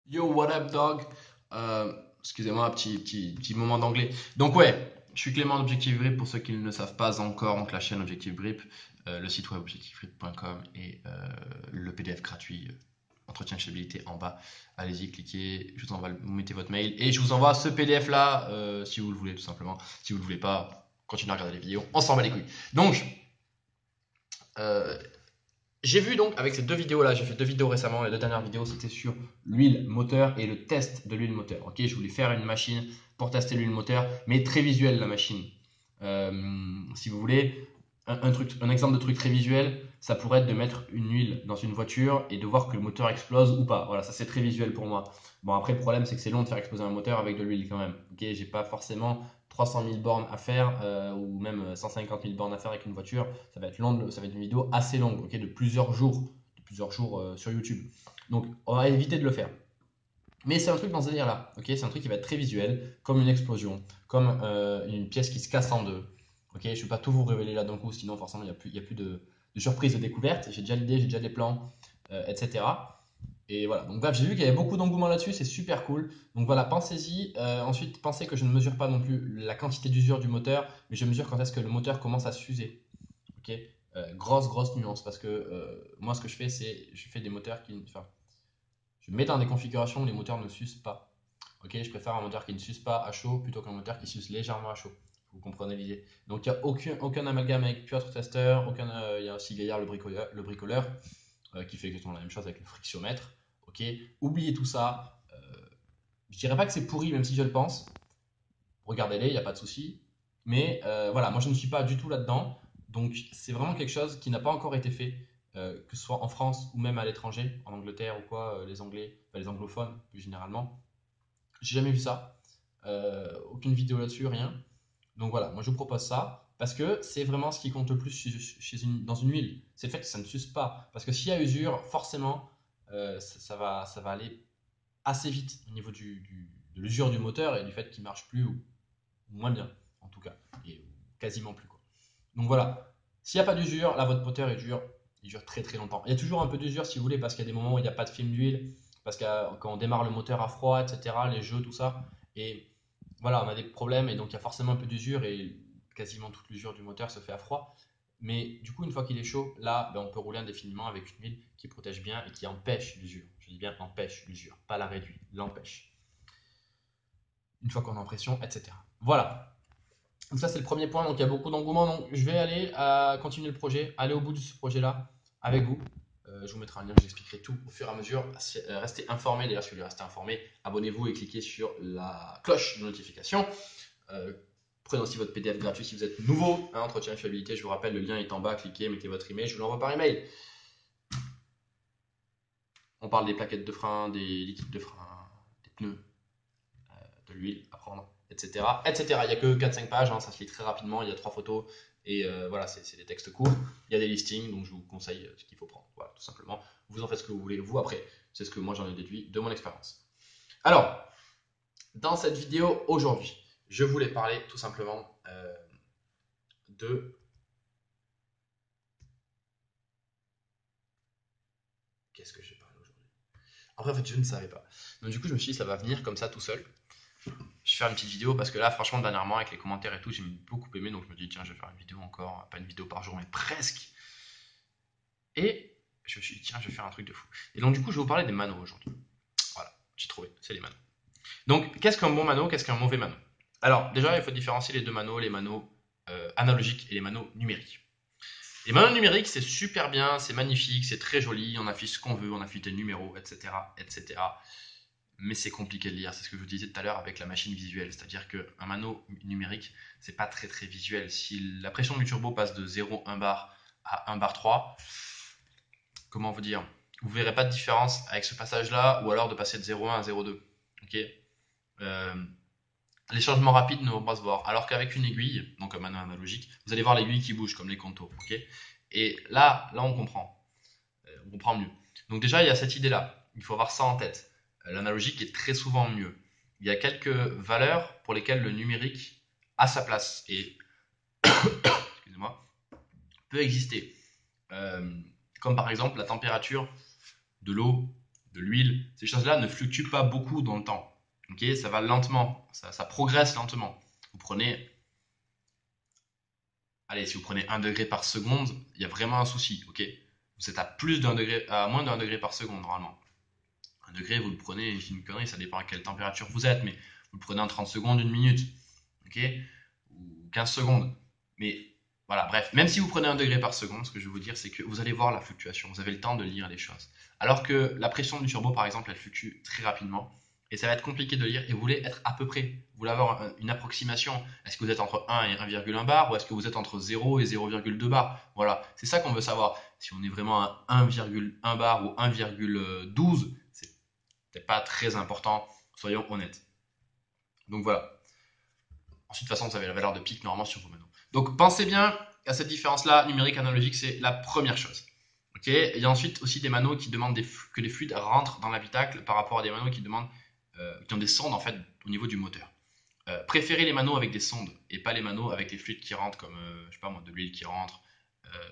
Yo, what up, dog? Excusez-moi, petit moment d'anglais. Donc, ouais, je suis Clément d'Objectif Grip pour ceux qui ne le savent pas encore. Donc, la chaîne Objectif Grip, le site web objectifgrip.com et le PDF gratuit entretien de fiabilité en bas. Allez-y, cliquez, je vous envoie, vous mettez votre mail et je vous envoie ce PDF là si vous le voulez, tout simplement. Si vous ne le voulez pas, continuez à regarder les vidéos, on s'en bat les couilles. Donc, euh, j'ai vu donc avec ces deux vidéos là, j'ai fait deux vidéos récemment, les deux dernières vidéos c'était sur l'huile moteur et le test de l'huile moteur. Ok, je voulais faire une machine pour tester l'huile moteur, mais très visuelle la machine. Si vous voulez, un exemple de truc très visuel, ça pourrait être de mettre une huile dans une voiture et de voir que le moteur explose ou pas. Voilà, ça c'est très visuel pour moi. Bon, après le problème c'est que c'est long de faire exploser un moteur avec de l'huile quand même. Ok, j'ai pas forcément 300 000 bornes à faire ou même 150 000 bornes à faire avec une voiture. Ça va être long, ça va être une vidéo assez longue, ok, de plusieurs jours, sur YouTube. Donc on va éviter de le faire. Mais c'est un truc dans ce délire-là, ok? C'est un truc qui va être très visuel, comme une explosion, comme une pièce qui se casse en deux. Ok, je ne vais pas tout vous révéler là d'un coup, sinon forcément il n'y a plus de surprise de découverte. J'ai déjà l'idée, j'ai déjà des plans, etc. Et voilà, donc bref, j'ai vu qu'il y avait beaucoup d'engouement là-dessus, c'est super cool. Donc voilà, pensez-y. Ensuite, pensez que je ne mesure pas non plus la quantité d'usure du moteur, mais je mesure quand est-ce que le moteur commence à s'user. Ok, grosse nuance, parce que moi ce que je fais, c'est je fais des moteurs qui, enfin, je mets dans des configurations où les moteurs ne s'usent pas. Ok, je préfère un moteur qui ne s'use pas à chaud plutôt qu'un moteur qui s'use légèrement à chaud. Vous comprenez l'idée. Donc il n'y a aucun amalgame avec Piotr Tester, il y a aussi Gaillard le bricoleur qui fait exactement la même chose avec le frictiomètre. Ok, oubliez tout ça. Je dirais pas que c'est pourri, même si je le pense. Regardez-les, il n'y a pas de souci. Mais voilà, moi je ne suis pas du tout là-dedans. Donc c'est vraiment quelque chose qui n'a pas encore été fait, que ce soit en France ou même à l'étranger, en Angleterre ou quoi, les Anglais, enfin, les anglophones plus généralement. J'ai jamais vu ça. Aucune vidéo là-dessus, rien. Donc voilà, moi je vous propose ça parce que c'est vraiment ce qui compte le plus dans une huile. C'est le fait que ça ne s'use pas. Parce que s'il y a usure, forcément, ça va aller assez vite au niveau de l'usure du moteur et du fait qu'il marche plus ou moins bien, en tout cas, et quasiment plus, quoi. Donc voilà, s'il n'y a pas d'usure, là votre moteur il dure très longtemps. Il y a toujours un peu d'usure si vous voulez, parce qu'il y a des moments où il n'y a pas de film d'huile, parce que quand on démarre le moteur à froid, etc., les jeux, tout ça, et voilà, on a des problèmes, et donc il y a forcément un peu d'usure, et quasiment toute l'usure du moteur se fait à froid. Mais du coup, une fois qu'il est chaud, là, ben, on peut rouler indéfiniment avec une huile qui protège bien et qui empêche l'usure. Je dis bien empêche l'usure, pas la réduit, l'empêche. Une fois qu'on est en pression, etc. Voilà. Donc ça, c'est le premier point. Donc il y a beaucoup d'engouement. Donc je vais aller continuer le projet, aller au bout de ce projet-là avec vous. Je vous mettrai un lien, je vous expliquerai tout au fur et à mesure. Restez informés. D'ailleurs, si vous voulez rester informé, abonnez-vous et cliquez sur la cloche de notification. Prenez aussi votre PDF gratuit si vous êtes nouveau. Entretien et fiabilité, je vous rappelle, le lien est en bas. Cliquez, mettez votre email, je vous l'envoie par email. On parle des plaquettes de frein, des liquides de frein, des pneus, de l'huile à prendre, etc. etc. Il n'y a que 4-5 pages, hein, ça se lit très rapidement, il y a 3 photos, et voilà, c'est des textes courts. Il y a des listings, donc je vous conseille ce qu'il faut prendre. Voilà, tout simplement. Vous en faites ce que vous voulez, vous après. C'est ce que moi j'en ai déduit de mon expérience. Alors, dans cette vidéo aujourd'hui, je voulais parler tout simplement de... Qu'est-ce que je vais parler aujourd'hui? Après, en fait, je ne savais pas. Donc du coup, je me suis dit, ça va venir comme ça tout seul. Je vais faire une petite vidéo parce que là, franchement, dernièrement, avec les commentaires et tout, j'ai beaucoup aimé. Donc je me dis, tiens, je vais faire une vidéo encore. Pas une vidéo par jour, mais presque. Et je me suis dit, tiens, je vais faire un truc de fou. Et donc, du coup, je vais vous parler des manos aujourd'hui. Voilà, j'ai trouvé, c'est les manos. Donc, qu'est-ce qu'un bon mano? Qu'est-ce qu'un mauvais mano? Alors, déjà, il faut différencier les deux manos, les manos analogiques et les manos numériques. Les manos numériques, c'est super bien, c'est magnifique, c'est très joli, on affiche ce qu'on veut, on affiche des numéros, etc., etc. Mais c'est compliqué de lire, c'est ce que je vous disais tout à l'heure avec la machine visuelle, c'est-à-dire qu'un mano numérique, c'est pas très visuel. Si la pression du turbo passe de 0,1 bar à 1 bar 3, comment vous dire, vous verrez pas de différence avec ce passage-là, ou alors de passer de 0,1 à 0,2. Ok, les changements rapides ne vont pas se voir, alors qu'avec une aiguille, donc un mano analogique, vous allez voir l'aiguille qui bouge comme les contours. Ok, et là on comprend mieux. Donc déjà, il y a cette idée-là, il faut avoir ça en tête. L'analogique est très souvent mieux. Il y a quelques valeurs pour lesquelles le numérique a sa place et excusez-moi, peut exister. Comme par exemple la température de l'eau, de l'huile, ces choses-là ne fluctuent pas beaucoup dans le temps. Okay, ça va lentement, ça progresse lentement. Vous prenez, allez, si vous prenez 1 degré par seconde, il y a vraiment un souci. Ok, vous êtes à moins d'1 degré par seconde normalement. 1 degré, vous le prenez, c'est une connerie, ça dépend à quelle température vous êtes, mais vous le prenez en 30 secondes, 1 minute, ok, ou 15 secondes. Mais voilà, bref, même si vous prenez 1 degré par seconde, ce que je veux vous dire, c'est que vous allez voir la fluctuation, vous avez le temps de lire les choses. Alors que la pression du turbo, par exemple, elle fluctue très rapidement, et ça va être compliqué de lire, et vous voulez être à peu près, vous voulez avoir une approximation. Est-ce que vous êtes entre 1 et 1,1 bar, ou est-ce que vous êtes entre 0 et 0,2 bar? Voilà, c'est ça qu'on veut savoir. Si on est vraiment à 1,1 bar ou 1,12, c'est peut-être pas très important, soyons honnêtes. Donc voilà. Ensuite, de toute façon, vous avez la valeur de pic normalement sur vos manos. Donc pensez bien à cette différence-là, numérique, analogique, c'est la première chose. Okay, il y a ensuite aussi des manos qui demandent que les fluides rentrent dans l'habitacle par rapport à des manos qui ont des sondes en fait au niveau du moteur. Préférez les manos avec des sondes et pas les manos avec des fluides qui rentrent comme je sais pas moi, de l'huile qui rentre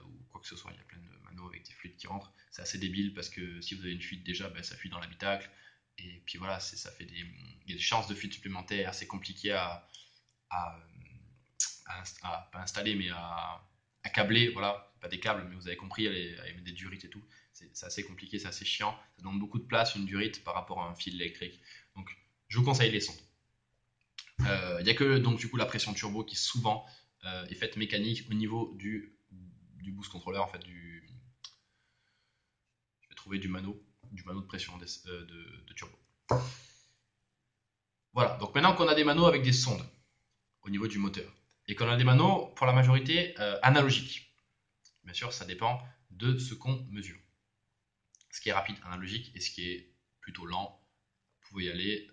ou quoi que ce soit. Il y a plein de manos avec des fluides qui rentrent. C'est assez débile parce que si vous avez une fuite déjà, ben, ça fuit dans l'habitacle. Et puis voilà, ça fait il y a des chances de fuite supplémentaires. C'est compliqué à, pas installer, mais à câbler, voilà, pas des câbles, mais vous avez compris, avec des durites et tout, c'est assez compliqué, c'est assez chiant, ça demande beaucoup de place, une durite, par rapport à un fil électrique. Donc, je vous conseille les sondes. Il n'y a que donc du coup la pression turbo qui souvent est faite mécanique au niveau du boost controller, en fait, je vais trouver du mano de pression de turbo. Voilà, donc maintenant qu'on a des manos avec des sondes au niveau du moteur, et qu'on a des manos pour la majorité analogiques. Bien sûr, ça dépend de ce qu'on mesure. Ce qui est rapide, analogique, et ce qui est plutôt lent, vous pouvez y aller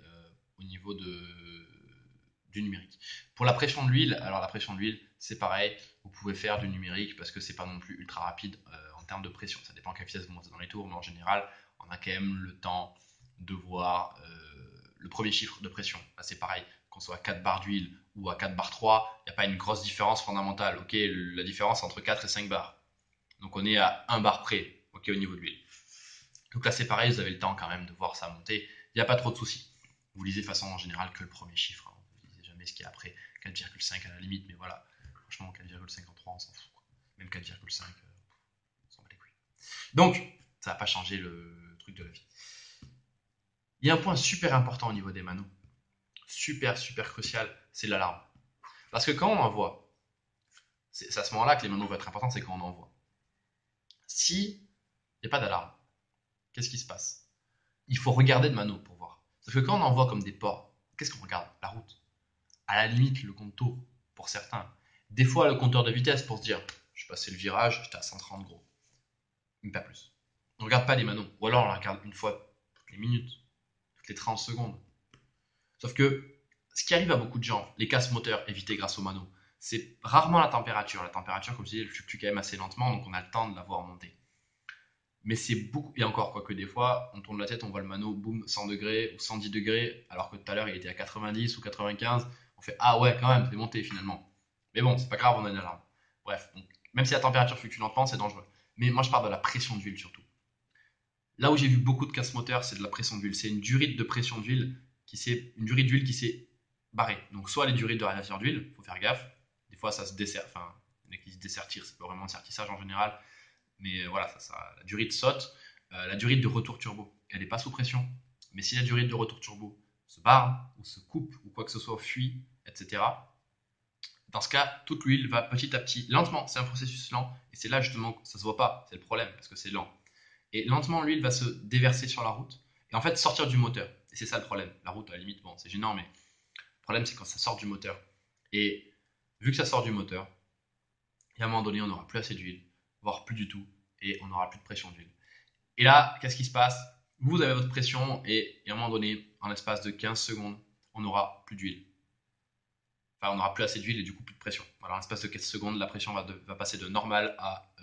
au niveau du numérique. Pour la pression de l'huile, alors la pression de l'huile, c'est pareil, vous pouvez faire du numérique parce que c'est pas non plus ultra rapide en termes de pression. Ça dépend à quelle vitesse vous montez dans les tours, mais en général, on a quand même le temps de voir le premier chiffre de pression. Là, c'est pareil, qu'on soit à 4 bars d'huile ou à 4 bars 3, il n'y a pas une grosse différence fondamentale. Ok, la différence entre 4 et 5 bars. Donc on est à 1 bar près, ok, au niveau de l'huile. Donc là, c'est pareil, vous avez le temps quand même de voir ça monter. Il n'y a pas trop de soucis. Vous lisez de façon en général que le premier chiffre. Hein. Vous ne lisez jamais ce qui est après. 4,5 à la limite, mais voilà. Franchement, 4,53, on s'en fout. Quoi. Même 4,5, on s'en bat les couilles. Donc, ça ne va pas changer le truc de la vie. Il y a un point super important au niveau des manos. Super, super crucial, c'est l'alarme. Parce que quand on envoie, c'est à ce moment-là que les manos vont être importants, c'est quand on envoie. Si il n'y a pas d'alarme, qu'est-ce qui se passe? Il faut regarder le mano pour voir. Parce que quand on envoie comme des porcs, qu'est-ce qu'on regarde? La route. À la limite, le compte tour, pour certains. Des fois, le compteur de vitesse pour se dire, je passais le virage, j'étais à 130 gros. Mais pas plus. On ne regarde pas les manos. Ou alors on la regarde une fois toutes les minutes, toutes les 30 secondes. Sauf que ce qui arrive à beaucoup de gens, les casses moteurs évités grâce aux manos, c'est rarement la température. La température, comme je disais, elle fluctue quand même assez lentement, donc on a le temps de la voir monter. Mais c'est beaucoup, et encore, quoique des fois, on tourne la tête, on voit le mano, boum, 100 degrés ou 110 degrés, alors que tout à l'heure il était à 90 ou 95, on fait ah ouais, quand même, c'est monté finalement. Mais bon, c'est pas grave, on a une alarme. Bref, donc, même si la température fluctue lentement, c'est dangereux. Mais moi je parle de la pression d'huile surtout. Là où j'ai vu beaucoup de casse moteurs, c'est de la pression d'huile. C'est une durite de pression d'huile une durite d'huile qui s'est barrée. Donc soit les durites de radiateur d'huile, il faut faire gaffe. Des fois ça se dessert, enfin, il y en a qui se dessertirent, c'est pas vraiment un sertissage en général. Mais voilà, la durite saute. La durite de retour turbo, elle n'est pas sous pression. Mais si la durite de retour turbo se barre, ou se coupe, ou quoi que ce soit, fuit, etc., dans ce cas, toute l'huile va petit à petit, lentement, c'est un processus lent, et c'est là justement que ça ne se voit pas, c'est le problème, parce que c'est lent. Et lentement, l'huile va se déverser sur la route, et en fait sortir du moteur. Et c'est ça le problème. La route, à la limite, bon, c'est gênant, mais le problème, c'est quand ça sort du moteur. Et vu que ça sort du moteur, et à un moment donné, on n'aura plus assez d'huile, voire plus du tout, et on n'aura plus de pression d'huile. Et là, qu'est-ce qui se passe? Vous avez votre pression et à un moment donné, en l'espace de 15 secondes, on n'aura plus d'huile. Enfin, on n'aura plus assez d'huile et du coup plus de pression. Alors, en l'espace de 15 secondes, la pression va passer de normal à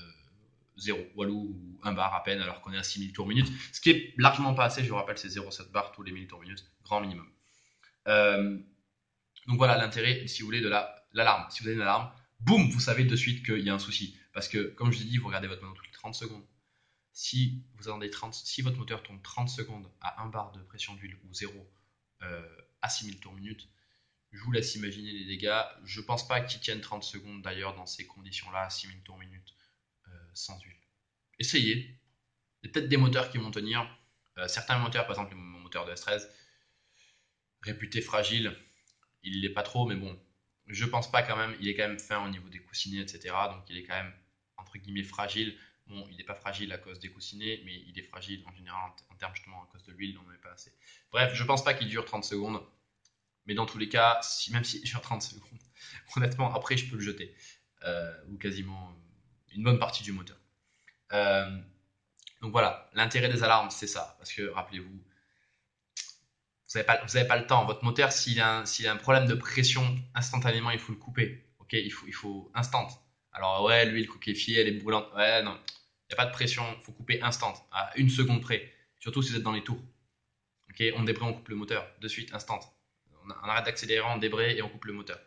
0, walou, ou 1 bar à peine, alors qu'on est à 6000 tours minute. Ce qui est largement pas assez, je vous rappelle, c'est 0,7 bar tous les 1000 tours minute, grand minimum. Donc voilà l'intérêt, si vous voulez, de l'alarme. Si vous avez une alarme, boum, vous savez de suite qu'il y a un souci. Parce que, comme je l'ai dit, vous regardez votre mano toutes les 30 secondes. si votre moteur tourne 30 secondes à 1 bar de pression d'huile ou 0 à 6000 tours minute, je vous laisse imaginer les dégâts. Je pense pas qu'ils tiennent 30 secondes d'ailleurs dans ces conditions-là à 6000 tours minute sans huile. Essayez. Il y a peut-être des moteurs qui vont tenir. Certains moteurs, par exemple mon moteur de S13, réputé fragile, il l'est pas trop, mais bon, je pense pas quand même. Il est quand même fin au niveau des coussinets, etc. Donc il est quand même entre guillemets fragile. Bon, il n'est pas fragile à cause des coussinets, mais il est fragile en général en termes justement à cause de l'huile, on n'en met pas assez. Bref, je pense pas qu'il dure 30 secondes, mais dans tous les cas, même s'il dure 30 secondes, honnêtement, après je peux le jeter, ou quasiment une bonne partie du moteur. Donc voilà, l'intérêt des alarmes, c'est ça, parce que rappelez-vous, vous n'avez pas le temps. Votre moteur, s'il a un problème de pression, instantanément, il faut le couper. Ok, il faut instant. Alors ouais, l'huile coquéfiée, elle est brûlante. Ouais, non, il n'y a pas de pression, il faut couper instant, à 1 seconde près. Surtout si vous êtes dans les tours. Ok, on débraye, on coupe le moteur, de suite, instant. On arrête d'accélérer, on débraye et on coupe le moteur.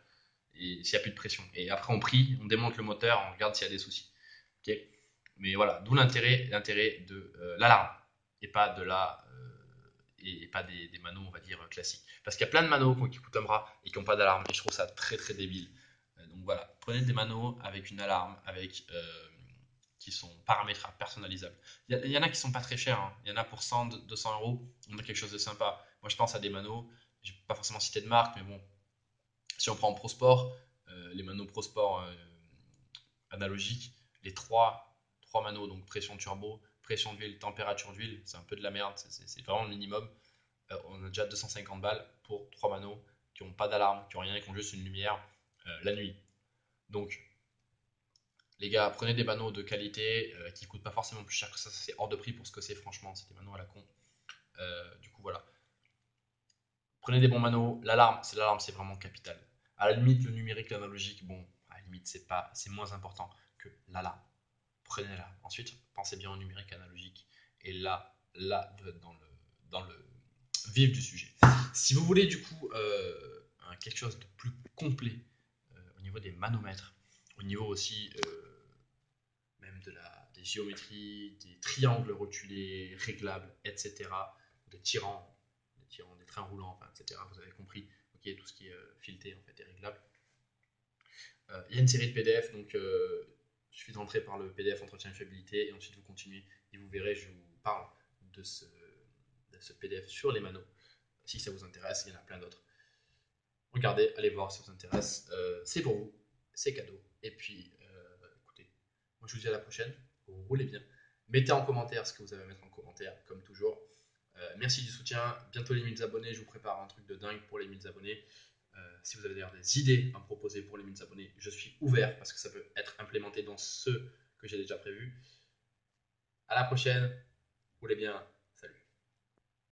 Et s'il n'y a plus de pression. Et après, on prie, on démonte le moteur, on regarde s'il y a des soucis. Ok, mais voilà, d'où l'intérêt de l'alarme et pas de la et pas des manos, on va dire, classiques. Parce qu'il y a plein de manos qui coûtent un bras et qui n'ont pas d'alarme. Et je trouve ça très très débile. Donc voilà, prenez des manos avec une alarme, qui sont paramétrables, personnalisables. Il y en a qui sont pas très chers. Hein. Il y en a pour 100, 200 euros. On a quelque chose de sympa. Moi, je pense à des manos. Je vais pas forcément citer de marque, mais bon, si on prend Pro Sport, les manos Pro Sport analogiques, les trois manos, donc pression turbo, pression d'huile, température d'huile, c'est un peu de la merde, c'est vraiment le minimum. On a déjà 250 balles pour 3 manos qui n'ont pas d'alarme, qui n'ont rien, qui ont juste une lumière la nuit. Donc, les gars, prenez des manos de qualité qui ne coûtent pas forcément plus cher que ça, c'est hors de prix pour ce que c'est, franchement, c'est des manos à la con. Du coup, voilà. Prenez des bons manos, l'alarme, c'est vraiment capital. À la limite, le numérique, l'analogique, bon, à la limite, c'est moins important que l'alarme. Prenez-la. Ensuite, pensez bien au numérique analogique. Et là, vous êtes dans le vif du sujet. Si vous voulez du coup quelque chose de plus complet au niveau des manomètres, au niveau aussi même des géométries, des triangles rotulés, réglables, etc., des tirants, des trains roulants, enfin, etc., vous avez compris, ok, tout ce qui est fileté en fait est réglable. Il y a une série de PDF, donc il suffit de rentrer par le PDF entretien et fiabilité et ensuite vous continuez et vous verrez, je vous parle de ce PDF sur les manos. Si ça vous intéresse, il y en a plein d'autres. Regardez, allez voir si ça vous intéresse. C'est pour vous, c'est cadeau. Et puis, écoutez, moi je vous dis à la prochaine. Vous roulez bien. Mettez en commentaire ce que vous avez à mettre en commentaire, comme toujours. Merci du soutien. Bientôt les 1000 abonnés. Je vous prépare un truc de dingue pour les 1000 abonnés. Si vous avez d'ailleurs des idées à me proposer pour les 1000 abonnés, je suis ouvert parce que ça peut être implémenté dans ceux que j'ai déjà prévus. À la prochaine. Roulez bien.